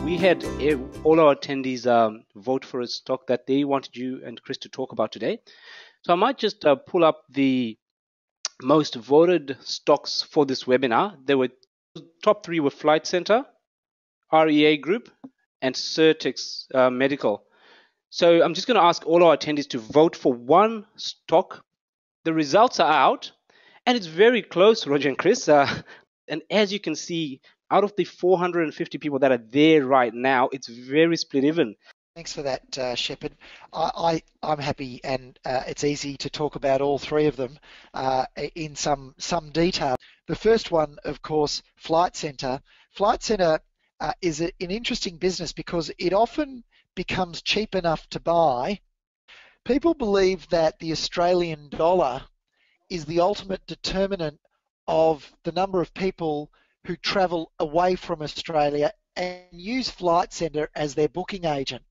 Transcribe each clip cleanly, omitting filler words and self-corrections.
we had all our attendees vote for a stock that they wanted you and Chris to talk about today. So I might just pull up the most voted stocks for this webinar. There were top three were Flight Centre, REA Group, and Sirtex Medical. So I'm just going to ask all our attendees to vote for one stock. The results are out, and it's very close, Roger and Chris. And as you can see, out of the 450 people that are there right now, it's very split even. Thanks for that, Shepard. I'm happy, and it's easy to talk about all three of them in some detail. The first one, of course, Flight Centre. Flight Centre is an interesting business because it often becomes cheap enough to buy. People believe that the Australian dollar is the ultimate determinant of the number of people who travel away from Australia and use Flight Centre as their booking agent.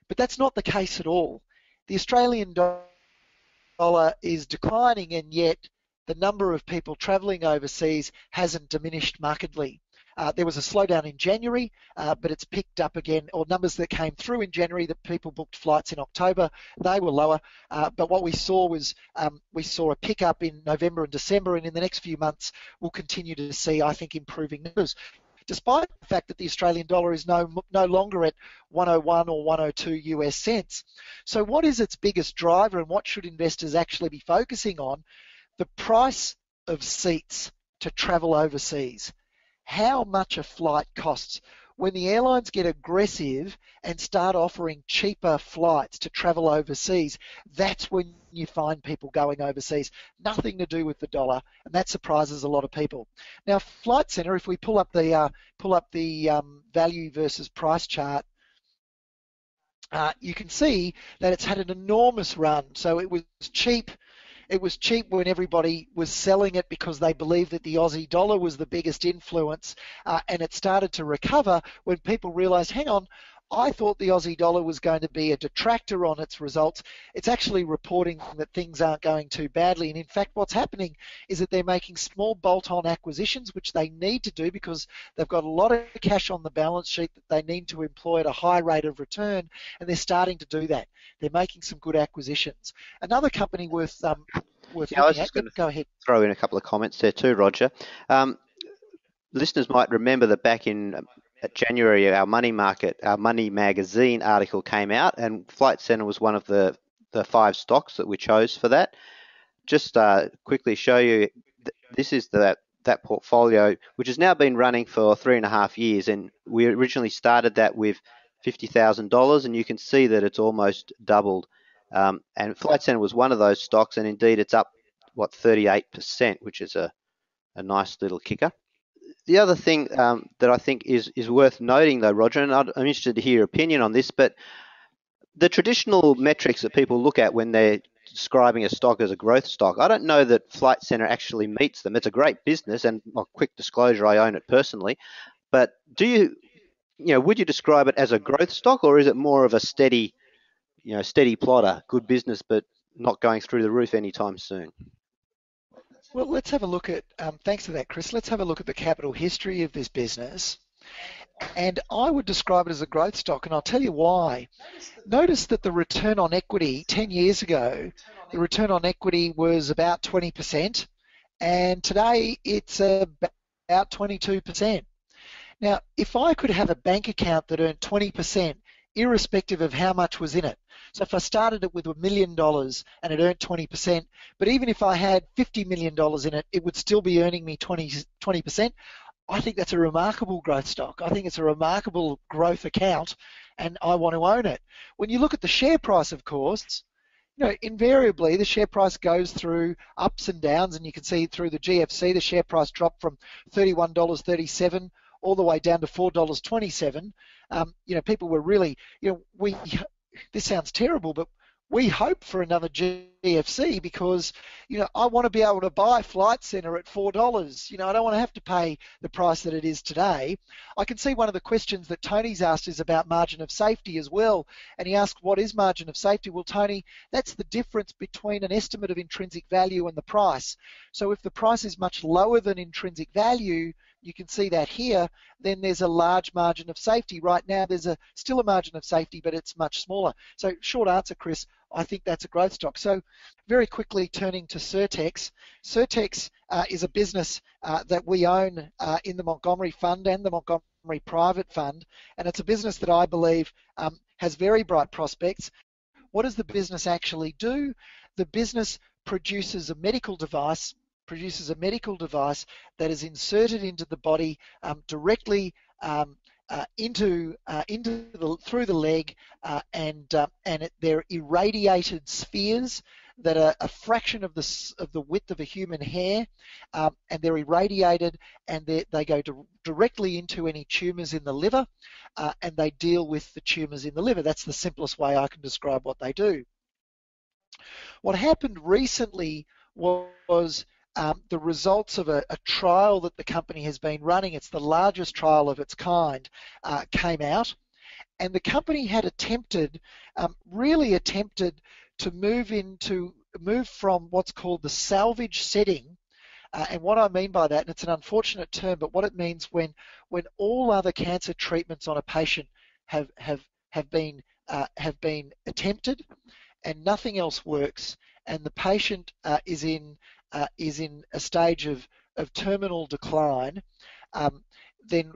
But that's not the case at all. The Australian dollar is declining, and yet the number of people travelling overseas hasn't diminished markedly. There was a slowdown in January, but it's picked up again, or numbers that came through in January that people booked flights in October, they were lower. But what we saw was we saw a pickup in November and December, and in the next few months we'll continue to see, I think, improving numbers, despite the fact that the Australian dollar is no longer at 101 or 102 US cents. So what is its biggest driver, and what should investors actually be focusing on? The price of seats to travel overseas. How much a flight costs. When the airlines get aggressive and start offering cheaper flights to travel overseas, that's when you find people going overseas. Nothing to do with the dollar, and that surprises a lot of people. Now, Flight Centre, if we pull up the value versus price chart, you can see that it's had an enormous run. So it was cheap. It was cheap when everybody was selling it because they believed that the Aussie dollar was the biggest influence, and it started to recover when people realised, hang on, I thought the Aussie dollar was going to be a detractor on its results. It's actually reporting that things aren't going too badly, and in fact what's happening is that they're making small bolt-on acquisitions, which they need to do because they've got a lot of cash on the balance sheet that they need to employ at a high rate of return, and they're starting to do that. They're making some good acquisitions. Another company worth I was just going to go ahead. Throw in a couple of comments there too, Roger. Listeners might remember that back in January, our Money Magazine article came out, and Flight Centre was one of the 5 stocks that we chose for that. Just quickly show you, this is that portfolio, which has now been running for 3.5 years, and we originally started that with $50,000, and you can see that it's almost doubled. And Flight Centre was one of those stocks, and indeed it's up, 38%, which is a nice little kicker. The other thing that I think is worth noting, though, Roger, and I'm interested to hear your opinion on this, but the traditional metrics that people look at when they're describing a stock as a growth stock, I don't know that Flight Centre actually meets them. It's a great business, and quick disclosure, I own it personally. But would you describe it as a growth stock, or is it more of a steady plotter, good business, but not going through the roof anytime soon? Well, let's have a look at, thanks for that, Chris. Let's have a look at the capital history of this business. And I would describe it as a growth stock, and I'll tell you why. Notice that the return on equity 10 years ago, the return on equity was about 20%, and today it's about 22%. Now, if I could have a bank account that earned 20%, irrespective of how much was in it, so if I started it with $1 million and it earned 20%, but even if I had $50 million in it, it would still be earning me 20%. I think that's a remarkable growth stock. I think it's a remarkable growth account, and I want to own it. When you look at the share price, of course, invariably the share price goes through ups and downs, and you can see through the GFC, the share price dropped from $31.37 all the way down to $4.27. People were really, this sounds terrible, but we hope for another GFC because, I want to be able to buy Flight Centre at $4. I don't want to have to pay the price that it is today. I can see one of the questions that Tony's asked is about margin of safety as well. And he asked, what is margin of safety? Well, Tony, that's the difference between an estimate of intrinsic value and the price. So if the price is much lower than intrinsic value, you can see that here, then there's a large margin of safety. Right now, there's still a margin of safety, but it's much smaller. So short answer, Chris, I think that's a growth stock. So very quickly turning to Sirtex. Sirtex is a business that we own in the Montgomery Fund and the Montgomery Private Fund, and it's a business that I believe has very bright prospects. What does the business actually do? The business produces a medical device that is inserted into the body directly through the leg, and they're irradiated spheres that are a fraction of the width of a human hair, and they're irradiated, and they go directly into any tumours in the liver, and they deal with the tumours in the liver. That's the simplest way I can describe what they do. What happened recently was the results of a trial that the company has been running. It's the largest trial of its kind, came out, and the company had really attempted to move from what's called the salvage setting. And what I mean by that, and it's an unfortunate term, but what it means when all other cancer treatments on a patient have been attempted and nothing else works, and the patient is in a stage of terminal decline, then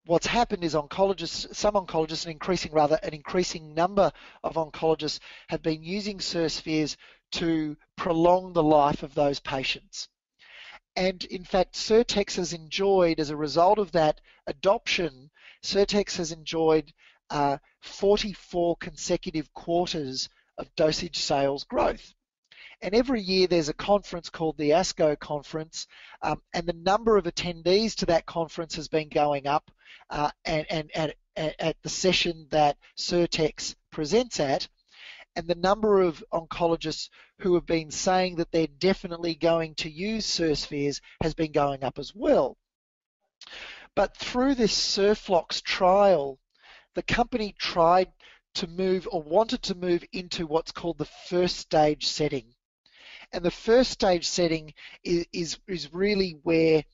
what's happened is some oncologists, an increasing number of oncologists have been using Sirspheres to prolong the life of those patients. And in fact, Sirtex has enjoyed, as a result of that adoption, Sirtex has enjoyed 44 consecutive quarters of dosage sales growth. And every year there's a conference called the ASCO conference, and the number of attendees to that conference has been going up, and at the session that Sirtex presents at, and the number of oncologists who have been saying that they're definitely going to use Sirspheres has been going up as well. But through this Sirflox trial, the company tried to move, or wanted to move, into what's called the first stage setting. And the first stage setting is really where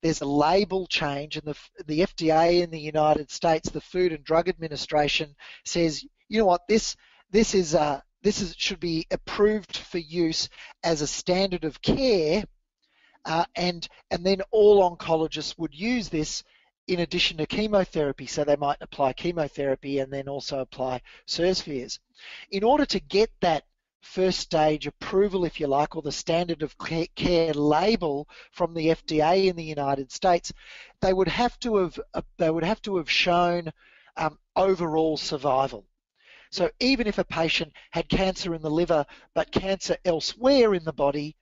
there's a label change, and the FDA in the United States, the Food and Drug Administration, says, you know what, this should be approved for use as a standard of care, and then all oncologists would use this in addition to chemotherapy. So they might apply chemotherapy and then also apply Sirspheres. In order to get that first stage approval, if you like, or the standard of care label from the FDA in the United States, they would have to have shown overall survival. So even if a patient had cancer in the liver but cancer elsewhere in the body,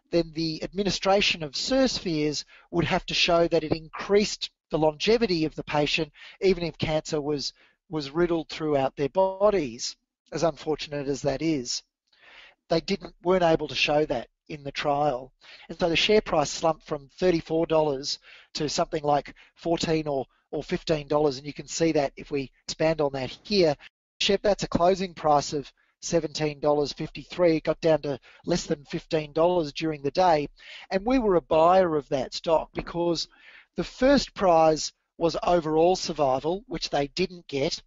then the administration of Sirspheres would have to show that it increased the longevity of the patient, even if cancer was riddled throughout their bodies, as unfortunate as that is. They weren't able to show that in the trial. And so the share price slumped from $34 to something like $14 or $15, and you can see that if we expand on that here. That's a closing price of $17.53. It got down to less than $15 during the day, and we were a buyer of that stock because the first prize was overall survival, which they didn't get.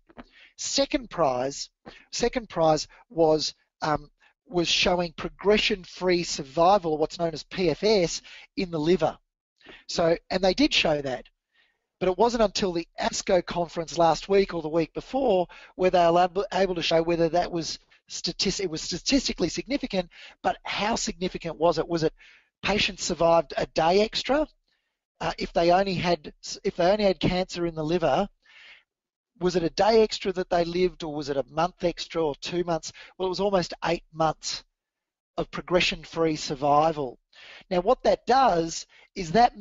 Second prize was showing progression-free survival, what's known as PFS, in the liver. So, and they did show that. But it wasn't until the ASCO conference last week or the week before where they were able to show whether that was statistically significant. But how significant was it? Was it patients survived a day extra if they only had cancer in the liver? Was it a day extra that they lived, or was it a month extra or 2 months? Well, it was almost 8 months of progression-free survival. Now, what that does is it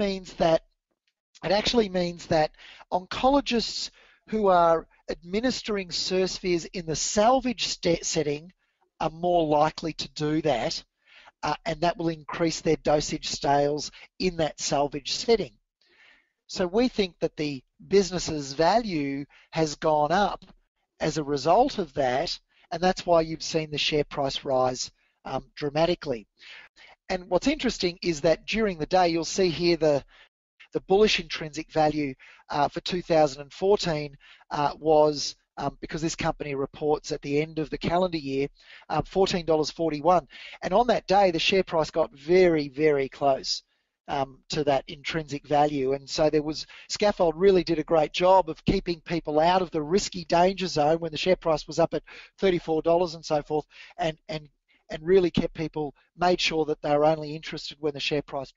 actually means that oncologists who are administering Sirspheres in the salvage setting are more likely to do that, and that will increase their dosage sales in that salvage setting. So we think that the business's value has gone up as a result of that, and that's why you've seen the share price rise dramatically. And what's interesting is that during the day, you'll see here the The bullish intrinsic value for 2014 was, because this company reports at the end of the calendar year, $14.41. And on that day, the share price got very, very close to that intrinsic value. And so Skaffold really did a great job of keeping people out of the risky danger zone when the share price was up at $34 and so forth, and really made sure that they were only interested when the share price